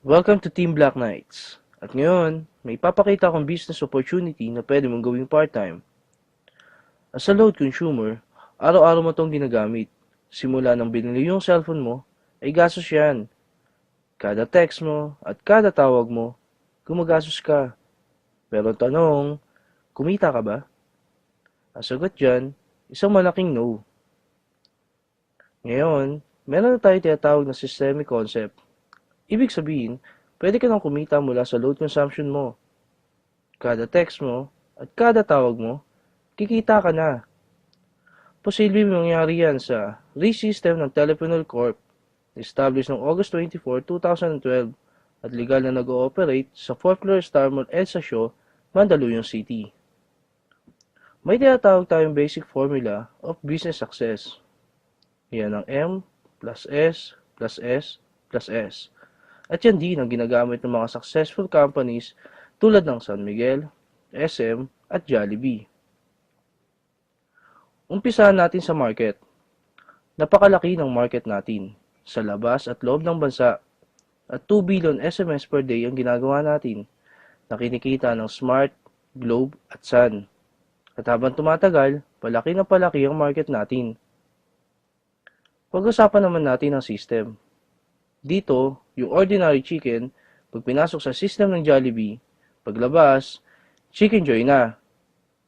Welcome to Team Black Knights. At ngayon, may ipapakita akong business opportunity na pwede mong gawing part-time. As a load consumer, araw-araw mo itong ginagamit. Simula nang binili yung cellphone mo, ay gastos yan. Kada text mo at kada tawag mo, gumagastos ka. Pero tanong, kumita ka ba? Ang sagot dyan, isang malaking no. Ngayon, meron na tayo tinatawag na systemic concept. Ibig sabihin, pwede ka nang kumita mula sa load consumption mo. Kada text mo at kada tawag mo, kikita ka na. Posibleng mangyari yan sa RE-system ng Teleponol Corp, established noong August 24, 2012 at legal na nag-ooperate sa 4th floor Star Mall EDSA Shaw, Mandaluyong City. May tinatawag tayong basic formula of business success. Yan ang M plus S plus S plus S. At yan din ang ginagamit ng mga successful companies tulad ng San Miguel, SM at Jollibee. Umpisahan natin sa market. Napakalaki ng market natin sa labas at loob ng bansa at 2 billion SMS per day ang ginagawa natin na kinikita ng Smart, Globe at Sun. At habang tumatagal, palaki na palaki ang market natin. Pag-usapan naman natin ang system. Dito, yung ordinary chicken, pag pinasok sa system ng Jollibee, paglabas, Chicken Joy na.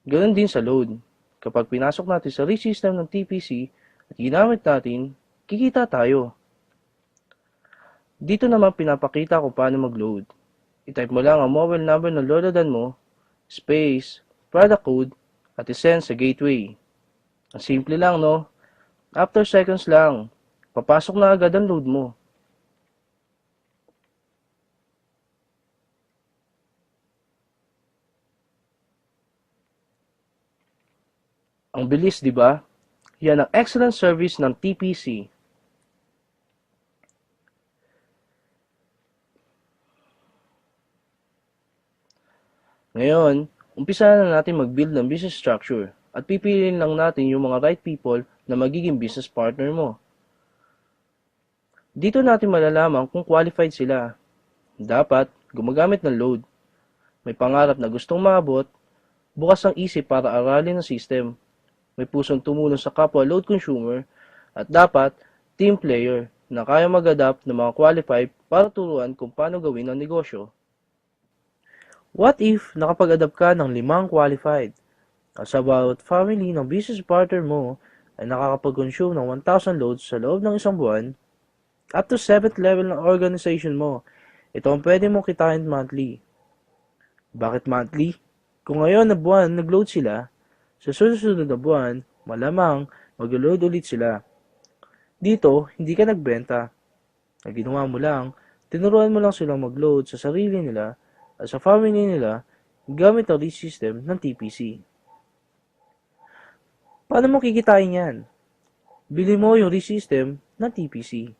Ganon din sa load. Kapag pinasok natin sa RE-system ng TPC at ginamit natin, kikita tayo. Dito naman pinapakita kung paano mag-load. I-type mo lang ang mobile number ng lolodan mo, space, product code, at isend sa gateway. Ang simple lang, no? After seconds lang, papasok na agad ang load mo. Ang bilis, di ba? Yan ang excellent service ng TPC. Ngayon, umpisa na natin mag-build ng business structure at pipiliin lang natin yung mga right people na magiging business partner mo. Dito natin malalaman kung qualified sila. Dapat gumagamit ng load. May pangarap na gustong maabot, bukas ang isip para aralin ang system. May pusong tumulong sa kapwa load consumer, at dapat team player na kaya mag-adapt ng mga qualified para turuan kung paano gawin ang negosyo. What if nakapag-adapt ka ng 5 qualified? As about family ng business partner mo ay nakakapag-consume ng 1,000 loads sa loob ng isang buwan, up to 7th level ng organization mo, ito ang pwede mong kitain monthly. Bakit monthly? Kung ngayon na buwan nag-load sila, sa susunod na buwan, malamang mag-load ulit sila. Dito, hindi ka nagbenta. Ang ginawa mo lang, tinuruan mo lang silang mag-load sa sarili nila at sa family nila gamit ang RE-system ng TPC. Paano mo kikitain yan? Bili mo yung RE-system ng TPC.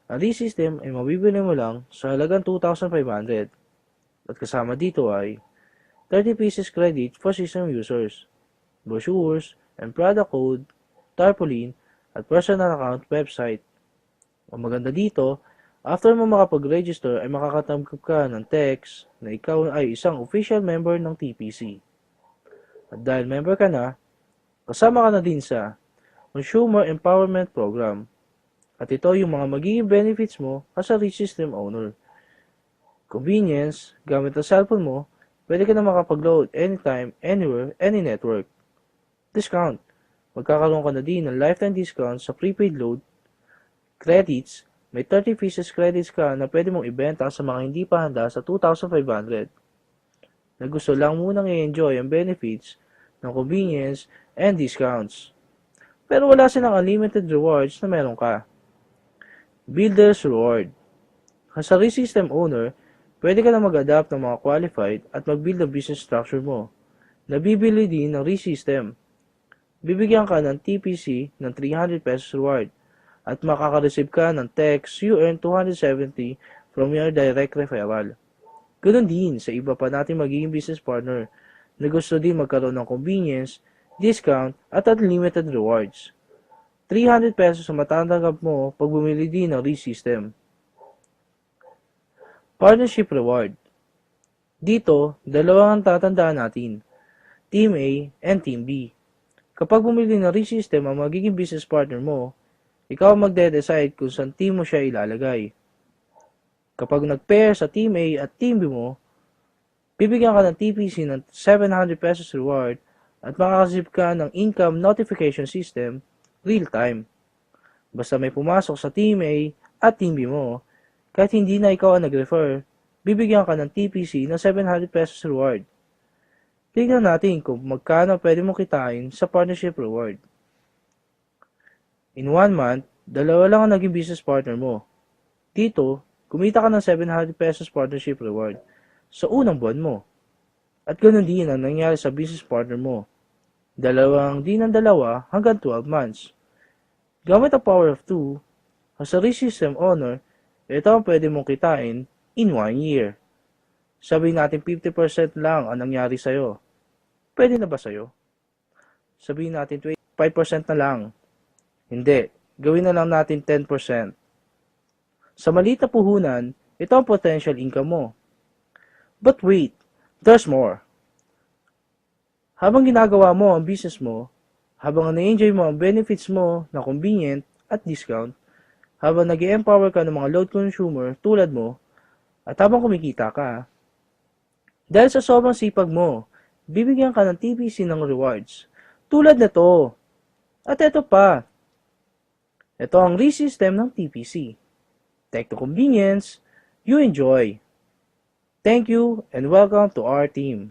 Ang RE-system ay mabibili mo lang sa halagang 2,500 at kasama dito ay 30 pieces credit for system users, brochures and product code, tarpaulin, at personal account website. Ang maganda dito, after mo makapag-register ay makakatanggap ka ng text na ikaw ay isang official member ng TPC. At dahil member ka na, kasama ka na din sa Consumer Empowerment Program. At ito yung mga magiging benefits mo as a RE-system owner. Convenience, gamit ang cellphone mo, pwede ka na makapag-load anytime, anywhere, any network. Discount, magkakaroon ka na din ng lifetime discount sa prepaid load. Credits, may 30 pieces credits ka na pwede mong ibenta sa mga hindi pa handa sa 2,500. Na gusto lang munang i-enjoy ang benefits ng convenience and discounts. Pero wala silang unlimited rewards na meron ka. Builder's Reward. As a RE-system owner, pwede ka na mag-adapt ng mga qualified at mag-build ang business structure mo. Nabibili din ng RE-system. Bibigyan ka ng TPC ng 300 pesos reward at makaka-receive ka ng text you earn 270 from your direct referral. Ganun din sa iba pa nating magiging business partner na gusto din magkaroon ng convenience, discount at unlimited rewards. 300 pesos ang matatanggap mo pag bumili din ng RE-system. Partnership Reward. Dito, dalawa ang tatandaan natin, Team A and Team B. Kapag bumili ng ReSystem ang magiging business partner mo, ikaw ang magde-decide kung saan team mo siya ilalagay. Kapag nag-pair sa Team A at Team B mo, bibigyan ka ng TPC ng 700 pesos reward at makakasip ka ng income notification system real-time. Basta may pumasok sa Team A at Team B mo, kahit hindi na ikaw ang nag-refer, bibigyan ka ng TPC ng 700 pesos reward. Tignan natin kung magkano pwede mo kitain sa partnership reward. In 1 month, dalawa lang ang naging business partner mo. Dito, kumita ka ng 700 pesos partnership reward sa unang buwan mo. At ganoon din ang nangyari sa business partner mo. Dalawang din ng dalawa hanggang 12 months. Gamit ang power of 2, as a ReSystem owner, ito ang pwede mong kitain in 1 year. Sabihin natin 50% lang ang nangyari sa'yo. Pwede na ba sa'yo? Sabihin natin 5% na lang. Hindi. Gawin na lang natin 10%. Sa maliit na puhunan, ito ang potential income mo. But wait, there's more. Habang ginagawa mo ang business mo, habang na-enjoy mo ang benefits mo na convenient at discount, habang nag-empower ka ng mga load consumer tulad mo, at habang kumikita ka, dahil sa sobrang sipag mo, bibigyan ka ng TPC ng rewards. Tulad na to. At ito pa. Ito ang ReSystem ng TPC. Tech to convenience, you enjoy. Thank you and welcome to our team.